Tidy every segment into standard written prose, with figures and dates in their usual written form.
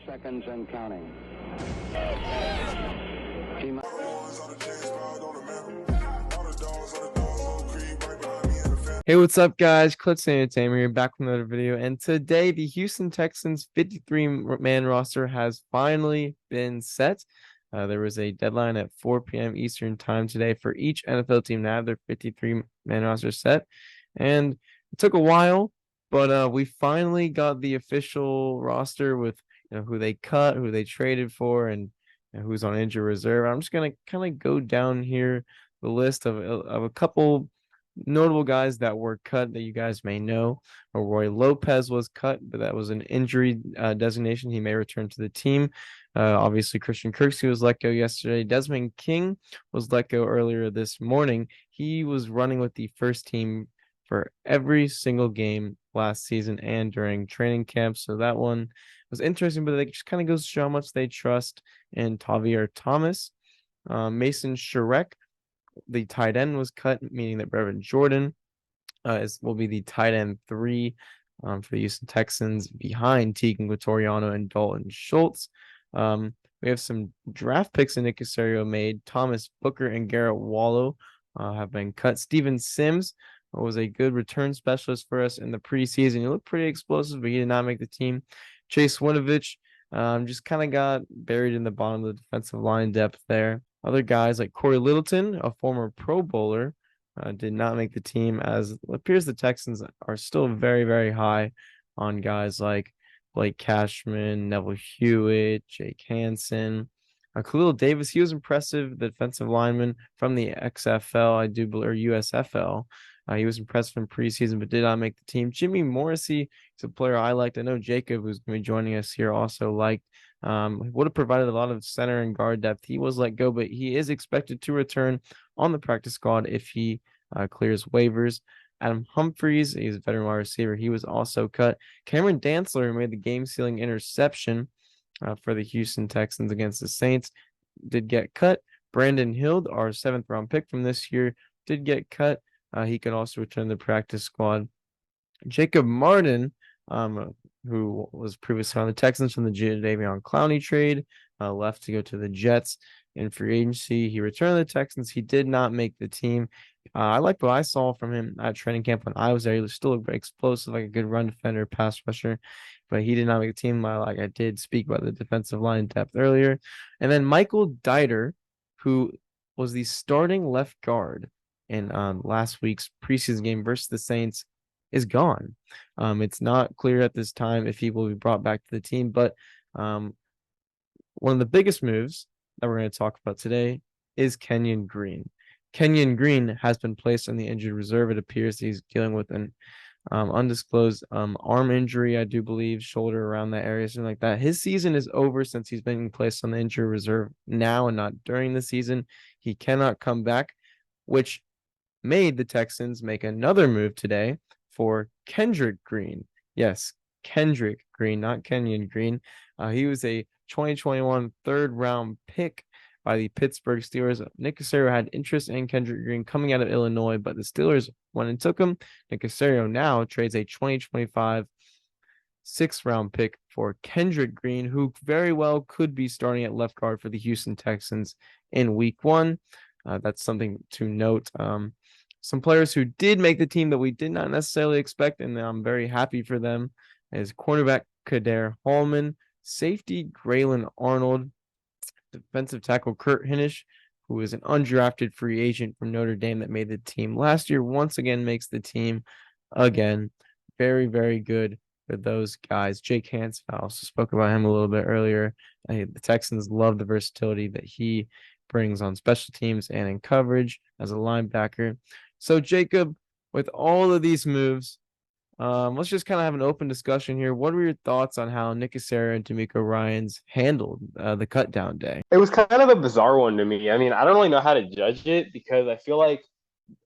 seconds and counting. Hey, what's up, guys? Clips Entertainment here, back with another video. And today, the Houston Texans 53-man roster has finally been set. There was a deadline at 4 p.m. Eastern time today for each NFL team to have their 53-man roster set. And it took a while, but we finally got the official roster with who they cut, who they traded for, and who's on injury reserve. I'm just gonna kind of go down here the list of a couple notable guys that were cut that you guys may know. Roy Lopez was cut, but that was an injury designation. He may return to the team. Obviously, Christian Kirksey was let go yesterday. Desmond King was let go earlier this morning. He was running with the first team for every single game last season and during training camp. So that one was interesting, but it just kind of goes to show how much they trust in Tavier Thomas. Mason Shrek, the tight end, was cut, meaning that Brevin Jordan will be the tight end 3 for the Houston Texans behind Tegan Gutoriano and Dalton Schultz. We have some draft picks in Nick Caserio made. Thomas Booker and Garrett Wallow have been cut. Steven Sims was a good return specialist for us in the preseason. He looked pretty explosive, but he did not make the team. Chase Winovich just kind of got buried in the bottom of the defensive line depth there. Other guys like Corey Littleton, a former Pro Bowler, did not make the team, as it appears the Texans are still very, very high on guys like Blake Cashman, Neville Hewitt, Jake Hansen. Khalil Davis, he was impressive, the defensive lineman from the XFL, I do believe, or USFL. He was impressive in preseason, but did not make the team. Jimmy Morrissey is a player I liked. I know Jacob, who's going to be joining us here, also liked. Would have provided a lot of center and guard depth. He was let go, but he is expected to return on the practice squad if he clears waivers. Adam Humphries, he's a veteran wide receiver. He was also cut. Cameron Dantzler, who made the game-sealing interception for the Houston Texans against the Saints, did get cut. Brandon Hild, our 7th-round pick from this year, did get cut. He could also return to the practice squad. Jacob Martin, who was previously on the Texans from the Jadeveon Clowney trade, left to go to the Jets in free agency. He returned to the Texans. He did not make the team. I liked what I saw from him at training camp when I was there. He was still explosive, like a good run defender, pass rusher, but he did not make the team. Like I did speak about the defensive line depth earlier. And then Michael Dieter, who was the starting left guard in last week's preseason game versus the Saints, is gone. It's not clear at this time if he will be brought back to the team, but one of the biggest moves that we're going to talk about today is Kenyon Green. Kenyon Green has been placed on the injured reserve. It appears he's dealing with an undisclosed arm injury, I do believe, shoulder around that area, something like that. His season is over since he's been placed on the injured reserve now and not during the season. He cannot come back, which made the Texans make another move today for Kendrick Green. Yes, Kendrick Green, not Kenyon Green. He was a 2021 third-round pick by the Pittsburgh Steelers. Nick Caserio had interest in Kendrick Green coming out of Illinois, but the Steelers went and took him. Nick Caserio now trades a 2025 6th-round pick for Kendrick Green, who very well could be starting at left guard for the Houston Texans in Week 1. That's something to note. Some players who did make the team that we did not necessarily expect, and I'm very happy for them, is cornerback Kader Hallman, safety Graylin Arnold, defensive tackle Kurt Hinish, who is an undrafted free agent from Notre Dame that made the team last year, once again makes the team again. Very, very good for those guys. Jake Hansen, I also spoke about him a little bit earlier. The Texans love the versatility that he brings on special teams and in coverage as a linebacker. So, Jacob, with all of these moves, let's just kind of have an open discussion here. What were your thoughts on how Nick Caserio and D'Amico Ryans handled the cut down day? It was kind of a bizarre one to me. I mean, I don't really know how to judge it because I feel like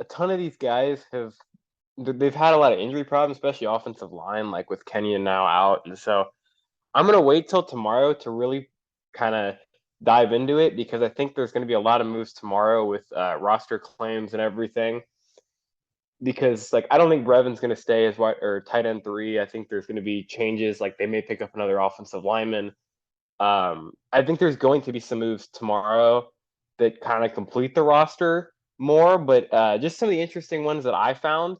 a ton of these guys they've had a lot of injury problems, especially offensive line, like with Kenyon now out. And so I'm going to wait till tomorrow to really kind of dive into it because I think there's going to be a lot of moves tomorrow with roster claims and everything. Because I don't think Brevin's going to stay as tight end 3. I think there's going to be changes. Like they may pick up another offensive lineman. I think there's going to be some moves tomorrow that kind of complete the roster more, but just some of the interesting ones that I found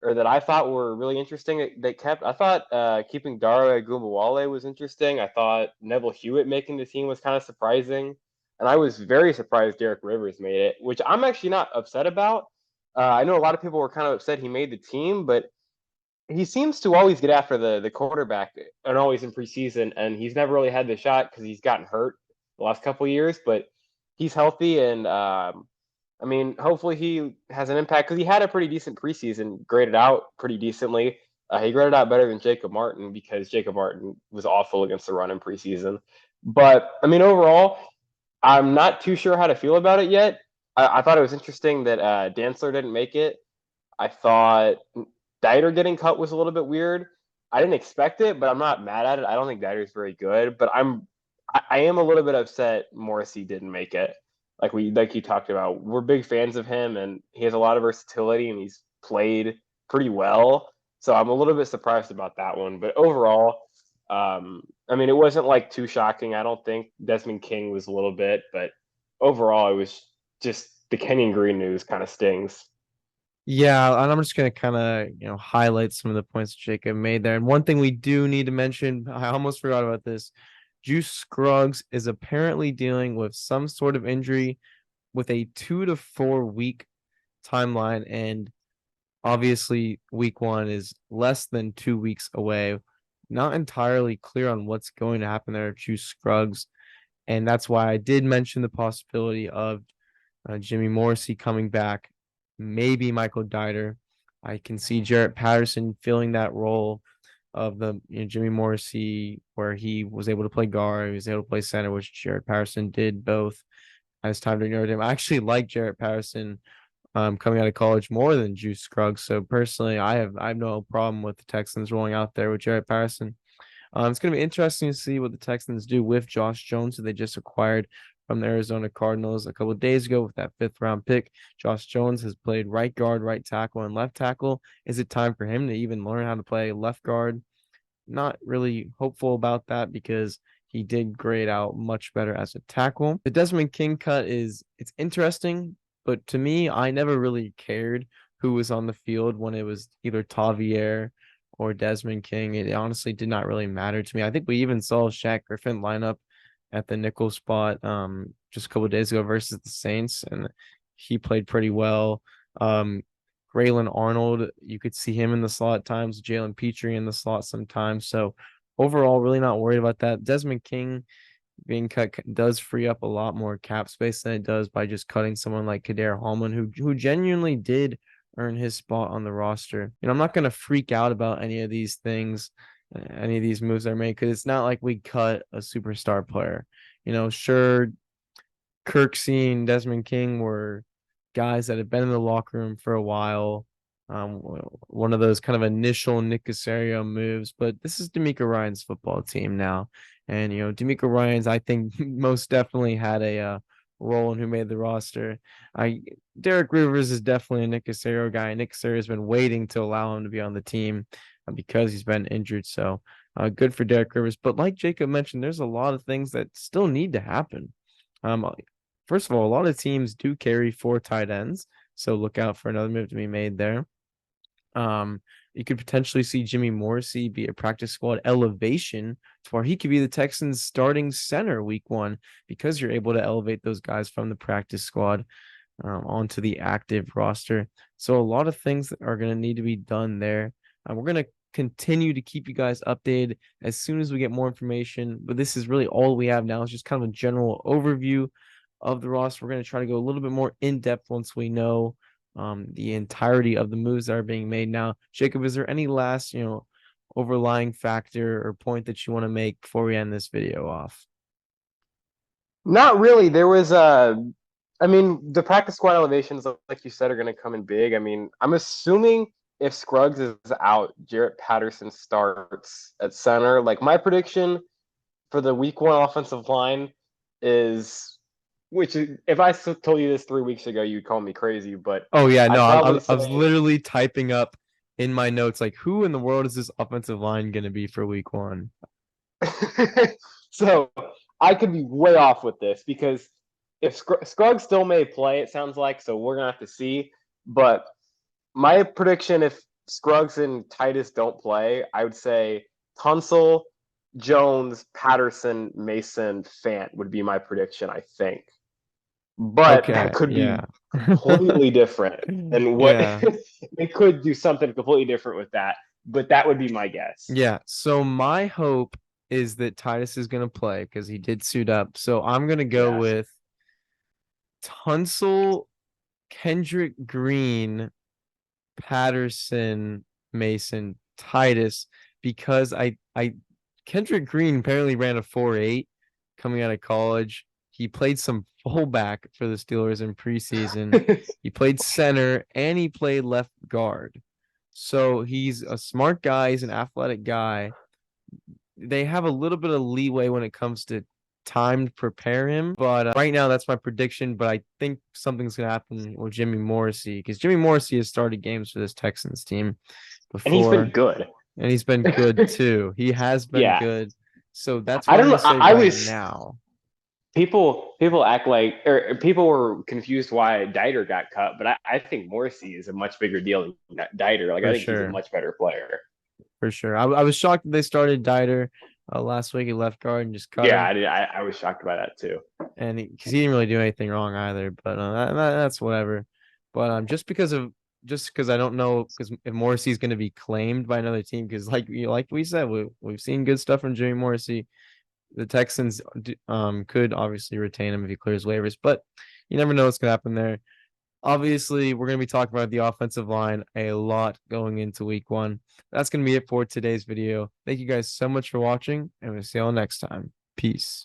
or that I thought were really interesting that kept. I thought keeping Dara Gumbawale was interesting. I thought Neville Hewitt making the team was kind of surprising, and I was very surprised Derek Rivers made it, which I'm actually not upset about. I know a lot of people were kind of upset he made the team, but he seems to always get after the quarterback and always in preseason, and he's never really had the shot because he's gotten hurt the last couple of years. But he's healthy, and I mean, hopefully he has an impact because he had a pretty decent preseason, graded out pretty decently. He graded out better than Jacob Martin because Jacob Martin was awful against the run in preseason. But I mean, overall, I'm not too sure how to feel about it yet. I thought it was interesting that Dantzler didn't make it. I thought Dieter getting cut was a little bit weird. I didn't expect it, but I'm not mad at it. I don't think Dieter's very good, but I am a little bit upset Morrissey didn't make it. Like you talked about, we're big fans of him, and he has a lot of versatility, and he's played pretty well. So I'm a little bit surprised about that one. But overall, I mean, it wasn't like too shocking. I don't think Desmond King was a little bit, but overall, it was just the Kenyon Green news kind of stings. Yeah, and I'm just gonna kind of highlight some of the points Jacob made there. And one thing we do need to mention, I almost forgot about this. Juice Scruggs is apparently dealing with some sort of injury with a 2 to 4 week timeline, and obviously week one is less than 2 weeks away. Not entirely clear on what's going to happen there at Juice Scruggs, and that's why I did mention the possibility of Jimmy Morrissey coming back, maybe Michael Dieter. I can see Jarrett Patterson filling that role of the Jimmy Morrissey, where he was able to play guard, he was able to play center, which Jarrett Patterson did both as time during Notre Dame. I actually like Jarrett Patterson coming out of college more than Juice Scruggs. So personally, I have no problem with the Texans rolling out there with Jarrett Patterson. It's going to be interesting to see what the Texans do with Josh Jones, who they just acquired from the Arizona Cardinals a couple of days ago with that 5th round pick. Josh Jones has played right guard, right tackle, and left tackle. Is it time for him to even learn how to play left guard? Not really hopeful about that because he did grade out much better as a tackle. The Desmond King cut it's interesting, but to me, I never really cared who was on the field when it was either Tavier or Desmond King. It honestly did not really matter to me. I think we even saw Shaq Griffin line up at the nickel spot just a couple of days ago versus the Saints, and he played pretty well. Braylon Arnold, you could see him in the slot at times, Jalen Petrie in the slot sometimes. So overall, really not worried about that. Desmond King being cut does free up a lot more cap space than it does by just cutting someone like Kader Hallman, who genuinely did earn his spot on the roster. I'm not going to freak out about any of these things, any of these moves are made, because it's not like we cut a superstar player. Sure, Kirksey and Desmond King were guys that had been in the locker room for a while. One of those kind of initial Nick Caserio moves, but this is D'Amico Ryan's football team now. And, D'Amico Ryan's, I think, most definitely had a role in who made the roster. Derek Rivers is definitely a Nick Caserio guy. Nick Caserio has been waiting to allow him to be on the team because he's been injured. So good for Derek Rivers. But like Jacob mentioned, there's a lot of things that still need to happen. First of all, a lot of teams do carry 4 tight ends, so look out for another move to be made there. You could potentially see Jimmy Morrissey be a practice squad elevation to where he could be the Texans starting center week one, because you're able to elevate those guys from the practice squad onto the active roster. So a lot of things that are going to need to be done there. We're going to continue to keep you guys updated as soon as we get more information, but this is really all we have now. It's just kind of a general overview of the roster. We're going to try to go a little bit more in depth once we know the entirety of the moves that are being made. Now, Jacob, is there any last, overlying factor or point that you want to make before we end this video off? Not really. There was I mean, the practice squad elevations, like you said, are going to come in big. I mean, I'm assuming if Scruggs is out, Jarrett Patterson starts at center. Like my prediction for the week one offensive line is, which if I told you this 3 weeks ago, you'd call me crazy. But Oh yeah, no, I'd probably I was say literally typing up in my notes like, who in the world is this offensive line going to be for week one? so. I could be way off with this because if Scruggs still may play, it sounds like, so we're gonna have to see. But my prediction, if Scruggs and Titus don't play, I would say Tunsil, Jones, Patterson, Mason, Fant would be my prediction, I think. But that Okay, could yeah. be completely different than what Yeah. they could do something completely different with that. But that would be my guess. Yeah. So my hope is that Titus is gonna play because he did suit up. So I'm gonna go Yeah. with Tunsil, Kendrick Green, Patterson, Mason, Titus, because I Kendrick Green apparently ran a 4.8 coming out of college. He played some fullback for the Steelers in preseason. He played center and he played left guard. So he's a smart guy, he's an athletic guy. They have a little bit of leeway when it comes to time to prepare him. But right now, that's my prediction. But I think something's going to happen with Jimmy Morrissey because Jimmy Morrissey has started games for this Texans team And he's been before, good. and he's been good too. He has been Yeah. good. So that's I what I'm don't going know. to say I right was now. people act like or people were confused why Dieter got cut, but I think Morrissey is a much bigger deal than Dieter. Like I For think he's a sure. much better player. For sure. I was shocked that they started Dieter last week at left guard and just cut Yeah, him. I was shocked by that too. And because he didn't really do anything wrong either, but that's whatever. But just because I don't know because if Morrissey's going to be claimed by another team because like we said we've seen good stuff from Jimmy Morrissey. The Texans could obviously retain him if he clears waivers, but you never know what's going to happen there. Obviously, we're going to be talking about the offensive line a lot going into week 1. That's going to be it for today's video. Thank you guys so much for watching, and we'll see you all next time. Peace.